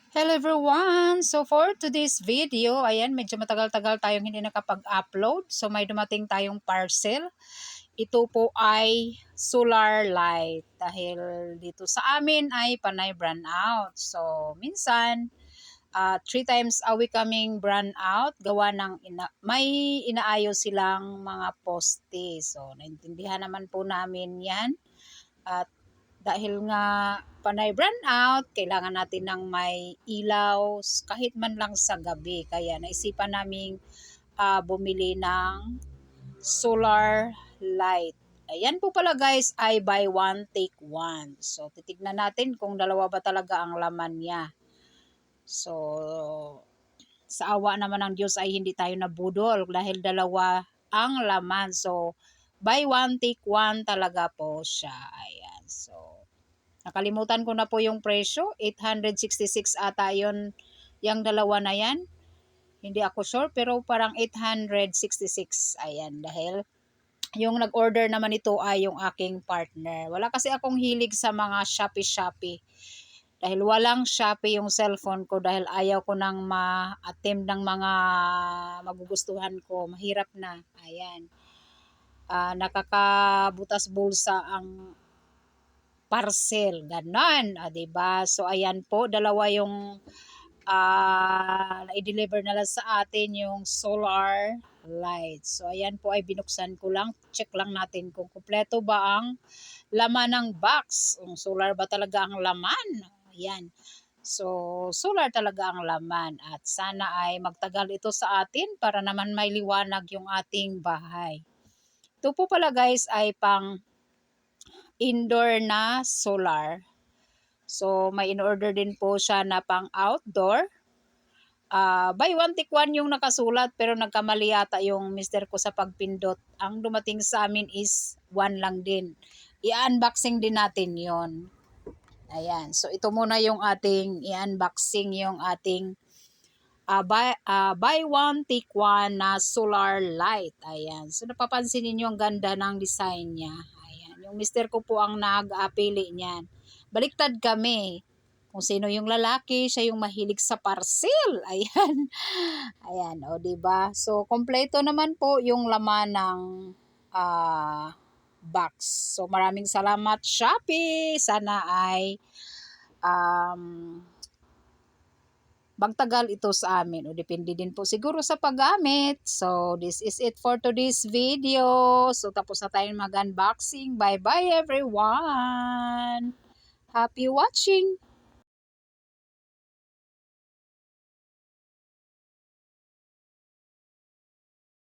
Hello everyone! So for today's video, ayan, medyo matagal-tagal tayong hindi nakapag-upload. So may dumating tayong parcel. Ito po ay solar light. Dahil dito sa amin ay panay brand out. So minsan, 3 times a week kaming brand out. Gawa ng may inaayos silang mga poste. So naintindihan naman po namin yan. At dahil nga panay brand out, kailangan natin ng may ilaw kahit man lang sa gabi. Kaya naisipan naming bumili ng solar light. Ayan po pala guys ay buy one take one. So titignan natin kung dalawa ba talaga ang laman niya. So sa awa naman ng Diyos ay hindi tayo nabudol dahil dalawa ang laman. So buy one take one talaga po siya. Ayan. So nakalimutan ko na po yung presyo. 866 ata yun. Yung dalawa na yan. Hindi ako sure pero parang 866. Ayan. Dahil yung nag-order naman ito ay yung aking partner. Wala kasi akong hilig sa mga Shopee. Dahil walang Shopee yung cellphone ko dahil ayaw ko nang ma-attempt ng mga magugustuhan ko. Mahirap na. Ayan. Nakakabutas bulsa ang parcel, ganon, diba? So ayan po, dalawa yung na-deliver nila sa atin yung solar light. So ayan po ay binuksan ko lang, check lang natin kung kumpleto ba ang laman ng box. Kung solar ba talaga ang laman? Ayan. So solar talaga ang laman at sana ay magtagal ito sa atin para naman may liwanag yung ating bahay. Ito po pala guys ay pang indoor na solar. So, may in-order din po siya na pang outdoor. Buy one take one yung nakasulat pero nagkamali yata yung mister ko sa pagpindot. Ang dumating sa amin is one lang din. I-unboxing din natin yon. Ayan. So, ito muna yung ating i-unboxing yung ating buy one take one na solar light. Ayan. So, napapansin niyo ang ganda ng design niya. Yung mister ko po ang nag-apili niyan. Baliktad kami. Kung sino yung lalaki, siya yung mahilig sa parcel. Ayan. Ayan, o diba? So, kompleto naman po yung laman ng box. So, maraming salamat Shopee. Sana ay magtagal ito sa amin. O depende din po siguro sa paggamit. So, this is it for today's video. So, tapos na tayong mag-unboxing. Bye-bye everyone! Happy watching!